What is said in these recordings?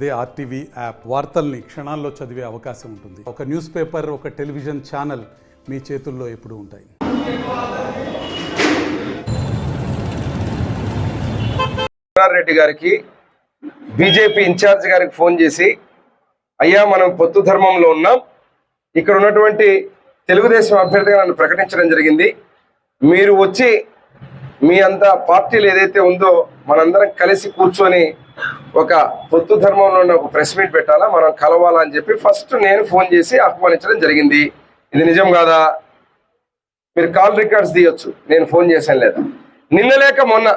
అదే RTV app వార్తల్ని క్షణాల్లో చదివే అవకాశం ఉంటుంది. ఒక న్యూస్ పేపర్, ఒక టెలివిజన్ ఛానల్ మీ చేతుల్లో ఎప్పుడూ ఉంటాయి. రెడ్డి గారికి బీజేపీ ఇన్ఛార్జ్ గారికి ఫోన్ చేసి, అయ్యా మనం పొత్తు ధర్మంలో ఉన్నాం, ఇక్కడ ఉన్నటువంటి తెలుగుదేశం అభ్యర్థిగా నన్ను ప్రకటించడం జరిగింది, మీరు వచ్చి మీ అంత పార్టీలు ఏదైతే ఉందో మనందరం కలిసి కూర్చొని ఒక పొత్తు ధర్మంలో ఉన్న ఒక ప్రెస్ మీట్ పెట్టాలా, మనం కలవాలా అని చెప్పి ఫస్ట్ నేను ఫోన్ చేసి ఆహ్వానించడం జరిగింది. ఇది నిజం కాదా? మీరు కాల్ రికార్డ్స్ తీయొచ్చు, నేను ఫోన్ చేశాను లేదా. నిన్న లేక మొన్న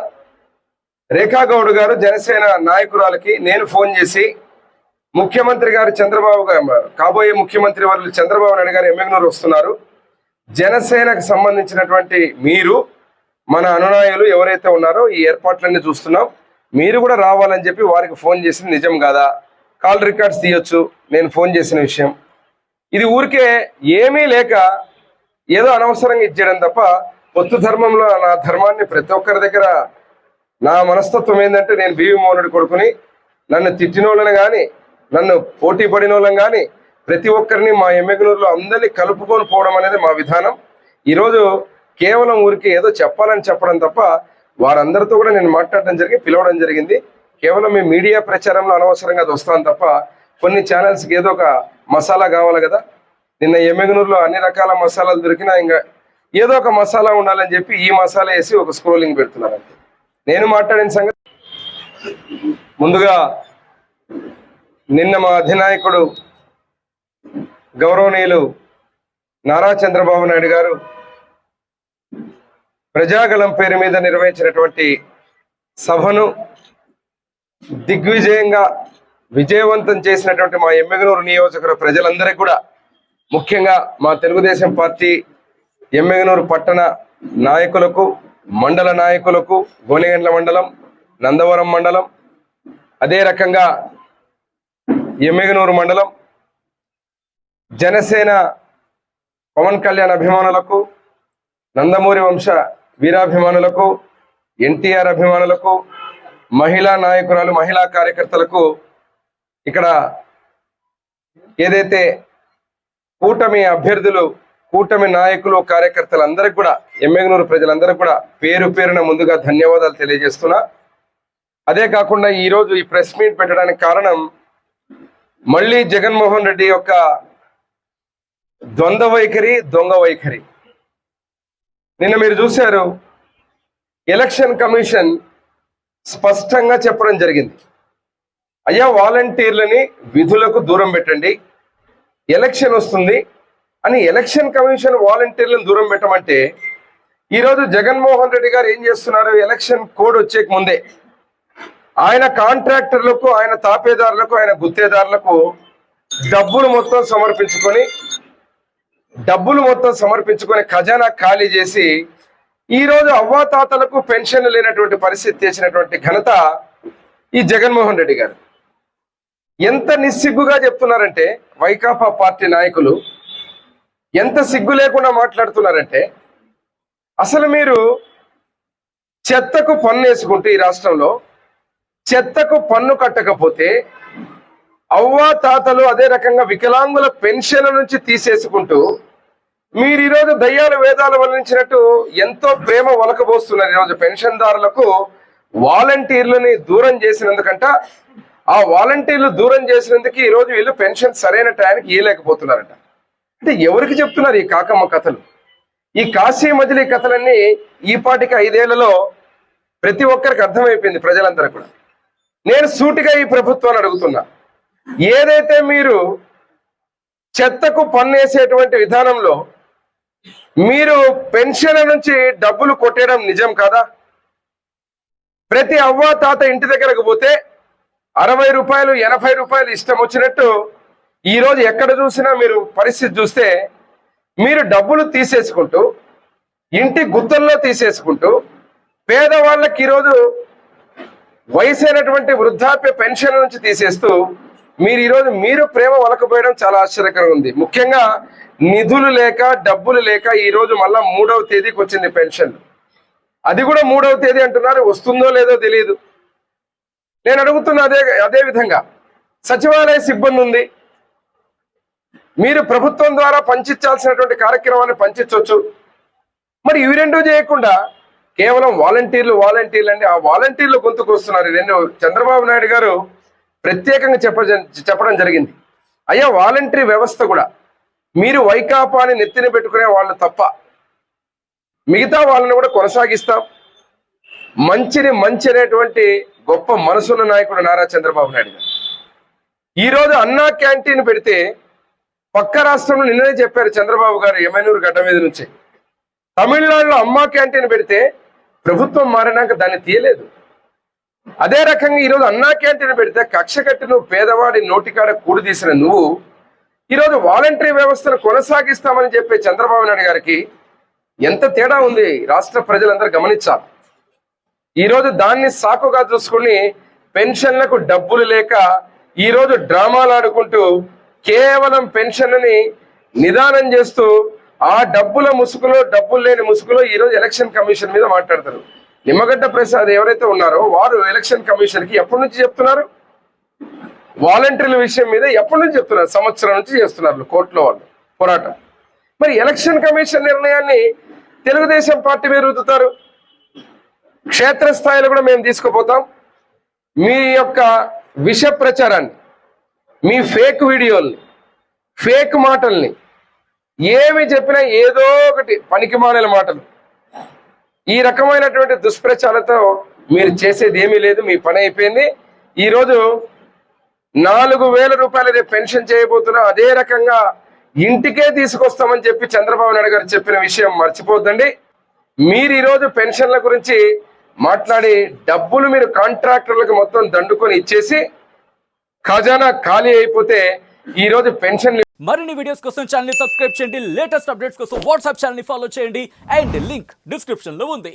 రేఖా గౌడ్ గారు జనసేన నాయకురాలకి నేను ఫోన్ చేసి, ముఖ్యమంత్రి గారు చంద్రబాబు గారు, కాబోయే ముఖ్యమంత్రి వారు చంద్రబాబు నాయుడు గారు ఎమ్మెగ్నూరు వస్తున్నారు, జనసేనకు సంబంధించినటువంటి మీరు మన అనునాయులు ఎవరైతే ఉన్నారో ఈ ఏర్పాట్లన్నీ చూస్తున్నాం, మీరు కూడా రావాలని చెప్పి వారికి ఫోన్ చేసింది నిజం కాదా? కాల్ రికార్డ్స్ తీయొచ్చు నేను ఫోన్ చేసిన విషయం. ఇది ఊరికే ఏమీ లేక ఏదో అనవసరంగా ఇచ్చేయడం తప్ప, పొత్తు ధర్మంలో నా ధర్మాన్ని ప్రతి ఒక్కరి దగ్గర, నా మనస్తత్వం ఏంటంటే, నేను బివి మోహన్ రెడ్డి కొడుకుని, నన్ను తిట్టిన వాళ్ళని కానీ నన్ను పోటీ పడిన వాళ్ళని కానీ ప్రతి ఒక్కరిని మా ఎమ్మెగ్నూరులో అందరినీ కలుపుకొని పోవడం అనేది మా విధానం. ఈరోజు కేవలం ఊరికి ఏదో చెప్పాలని చెప్పడం తప్ప, వారందరితో కూడా నేను మాట్లాడడం పిలవడం జరిగింది. కేవలం మీ మీడియా ప్రచారంలో అనవసరంగా అది వస్తాను తప్ప, కొన్ని ఛానల్స్కి ఏదో ఒక మసాలా కావాలి కదా. నిన్న ఎమ్మెగ్నూరులో అన్ని రకాల మసాలాలు దొరికినా ఇంకా ఏదో ఒక మసాలా ఉండాలని చెప్పి ఈ మసాలా వేసి ఒక స్క్రోలింగ్ పెడుతున్నారు అంతే. నేను మాట్లాడిన సంగతి, ముందుగా నిన్న మా అధినాయకుడు గౌరవనీయులు నారా చంద్రబాబు నాయుడు గారు ప్రజాగళం పేరు మీద నిర్వహించినటువంటి సభను దిగ్విజయంగా విజయవంతం చేసినటువంటి మా ఎమ్మెగ్నూరు నియోజకవర్గ ప్రజలందరికీ కూడా, ముఖ్యంగా మా తెలుగుదేశం పార్టీ ఎమ్మెగ్నూరు పట్టణ నాయకులకు, మండల నాయకులకు, గోనెగండ్ల మండలం, నందవరం మండలం, అదే రకంగా ఎమ్మెగ్నూరు మండలం, జనసేన పవన్ కళ్యాణ్ అభిమానులకు, నందమూరి వంశ వీరాభిమానులకు, ఎన్టీఆర్ అభిమానులకు, మహిళా నాయకురాలు, మహిళా కార్యకర్తలకు, ఇక్కడ ఏదైతే కూటమి అభ్యర్థులు, కూటమి నాయకులు, కార్యకర్తలు అందరికి కూడా, ఎమ్మెగ్నూరు ప్రజలందరికీ కూడా పేరు పేరున ముందుగా ధన్యవాదాలు తెలియజేస్తున్నా. అదే కాకుండా ఈరోజు ఈ ప్రెస్ మీట్ పెట్టడానికి కారణం, మళ్ళీ జగన్మోహన్ రెడ్డి యొక్క ద్వంద్వ వైఖరి, దొంగ వైఖరి. నిన్న మీరు చూశారు, ఎలక్షన్ కమిషన్ స్పష్టంగా చెప్పడం జరిగింది, అయ్యా వాలంటీర్లని విధులకు దూరం పెట్టండి, ఎలక్షన్ వస్తుంది అని. ఎలక్షన్ కమిషన్ వాలంటీర్లను దూరం పెట్టమంటే, ఈరోజు జగన్మోహన్ రెడ్డి గారు ఏం చేస్తున్నారు, ఎలక్షన్ కోడ్ వచ్చేక ముందే ఆయన కాంట్రాక్టర్లకు, ఆయన తాపేదారులకు, ఆయన గుత్తేదారులకు డబ్బులు మొత్తం సమర్పించుకొని ఖజానా ఖాళీ చేసి, ఈరోజు అవ్వాతాతలకు పెన్షన్లు లేనటువంటి పరిస్థితి చేసినటువంటి ఘనత ఈ జగన్మోహన్ రెడ్డి గారు. ఎంత నిస్సిగ్గుగా చెప్తున్నారంటే, వైకాపా పార్టీ నాయకులు ఎంత సిగ్గు లేకుండా మాట్లాడుతున్నారంటే, అసలు మీరు చెత్తకు పన్ను వేసుకుంటే, ఈ రాష్ట్రంలో చెత్తకు పన్ను కట్టకపోతే అవ్వాతాతలు, అదే రకంగా వికలాంగుల పెన్షన్ల నుంచి తీసేసుకుంటూ, మీరు ఈరోజు దయ్యాలు వేదాలు వల్లించినట్టు ఎంతో ప్రేమ వలకబోస్తున్నారు. ఈరోజు పెన్షన్దారులకు వాలంటీర్లని దూరం చేసినందుకంట, ఆ వాలంటీర్లు దూరం చేసినందుకు ఈరోజు వీళ్ళు పెన్షన్ సరైన టైంకి ఇవ్వలేకపోతున్నారట. అంటే ఎవరికి చెప్తున్నారు ఈ కాకమ్మ కథలు? ఈ కాశీ మజిలీ కథలన్నీ ఈ పాటికి 5 ఏళ్లలో ప్రతి ఒక్కరికి అర్థమైపోయింది, ప్రజలందరూ కూడా. నేను సూటిగా ఈ ప్రభుత్వాన్ని అడుగుతున్నా, ఏదైతే మీరు చెత్తకు పన్నేసేటువంటి విధానంలో మీరు పెన్షన్ నుంచి డబ్బులు కొట్టేయడం నిజం కాదా? ప్రతి అవ్వ తాత ఇంటి దగ్గరకు పోతే 60 రూపాయలు, 80 రూపాయలు ఇష్టం వచ్చినట్టు, ఈరోజు ఎక్కడ చూసినా మీరు పరిస్థితి చూస్తే, మీరు డబ్బులు తీసేసుకుంటూ, ఇంటి గుత్తల్లో తీసేసుకుంటూ, పేదవాళ్ళకి ఈరోజు వయసైనటువంటి వృద్ధాప్య పెన్షన్ నుంచి తీసేస్తూ, మీరు ప్రేమ వలకపోయడం చాలా ఆశ్చర్యకరంగా ఉంది. ముఖ్యంగా నిధులు లేక, డబ్బులు లేక ఈరోజు మళ్ళా 3వ తేదీకి వచ్చింది పెన్షన్. అది కూడా 3వ తేదీ అంటున్నారు, వస్తుందో లేదో తెలియదు. నేను అడుగుతున్నా అదే విధంగా సచివాలయ సిబ్బంది ఉంది. మీరు ప్రభుత్వం ద్వారా పంచించాల్సినటువంటి కార్యక్రమాన్ని పంచించవచ్చు. మరి ఇవి రెండూ చేయకుండా కేవలం వాలంటీర్లు అండి, ఆ వాలంటీర్లు గొంతుకు వస్తున్నారు. రెండు చంద్రబాబు నాయుడు గారు ప్రత్యేకంగా చెప్పడం జరిగింది. అయ్యా, వాలంటరీ వ్యవస్థ కూడా మీరు వైకాపాని నెత్తిన పెట్టుకునే వాళ్ళు తప్ప మిగతా వాళ్ళని కూడా కొనసాగిస్తాం. మంచి అనేటువంటి గొప్ప మనసున్న నాయకుడు నారా చంద్రబాబు నాయుడు గారు ఈరోజు అన్నా క్యాంటీన్ పెడితే పక్క రాష్ట్రంలో నిన్ననే చెప్పారు చంద్రబాబు గారు ఎమ్మెనూరు గడ్డ మీద నుంచి. తమిళనాడులో అమ్మా క్యాంటీన్ పెడితే ప్రభుత్వం మారినాక దాన్ని తీయలేదు. అదే రకంగా ఈరోజు అన్నా క్యాంటీన్ పెడితే కక్ష కట్టి నువ్వు పేదవాడి నోటికాడ కూడి తీసిన నువ్వు ఈరోజు వాలంటరీ వ్యవస్థను కొనసాగిస్తామని చెప్పే చంద్రబాబు నాయుడు గారికి ఎంత తేడా ఉంది రాష్ట్ర ప్రజలందరూ గమనించాలి. ఈరోజు దాన్ని సాకుగా చూసుకుని పెన్షన్లకు డబ్బులు లేక ఈరోజు డ్రామాలు ఆడుకుంటూ కేవలం పెన్షన్లని నిదానం చేస్తూ ఆ డబ్బుల ముసుగులో, డబ్బులు లేని ముసుగులో ఈరోజు ఎలక్షన్ కమిషన్ మీద మాట్లాడతారు. నిమ్మగడ్డ ప్రసాద్ ఎవరైతే ఉన్నారో వారు ఎలక్షన్ కమిషన్ కి ఎప్పటి నుంచి చెప్తున్నారు? వాలంటీర్ల విషయం మీద ఎప్పటి నుంచి చెప్తున్నారు? సంవత్సరం నుంచి చేస్తున్నారు కోర్టులో వాళ్ళు పోరాటం. మరి ఎలక్షన్ కమిషన్ నిర్ణయాన్ని తెలుగుదేశం పార్టీ మీద రుద్దుతారు. క్షేత్రస్థాయిలో కూడా మేము తీసుకుపోతాం. మీ యొక్క విష ప్రచారాన్ని, మీ ఫేక్ వీడియోల్ని, ఫేక్ మాటల్ని, ఏమి చెప్పినా ఏదో ఒకటి పనికిమాలిన మాటలు, ఈ రకమైనటువంటి దుష్ప్రచారాలతో మీరు చేసేది ఏమీ లేదు. మీ పని అయిపోయింది. ఈరోజు 4,000 రూపాయలు రేపు పెన్షన్ చేయబోతున్నా, అదే రకంగా ఇంటికే తీసుకొస్తామని చెప్పి చంద్రబాబు నాయుడు గారు చెప్పిన విషయం మర్చిపోద్దండి. మీరు ఈరోజు పెన్షన్ల గురించి మాట్లాడి డబ్బులు మీరు కాంట్రాక్టర్లకు మొత్తం దండుకొని ఇచ్చేసి ఖజానా ఖాళీ అయిపోతే ఈరోజు పెన్షన్. మరిన్ని వీడియోస్ కోసం ఛానల్ ని సబ్స్క్రైబ్ చేయండి. లేటెస్ట్ అప్డేట్స్ కోసం వాట్సాప్ ఛానల్ ని ఫాలో చేయండి. అండ్ లింక్ డిస్క్రిప్షన్ లో ఉంది.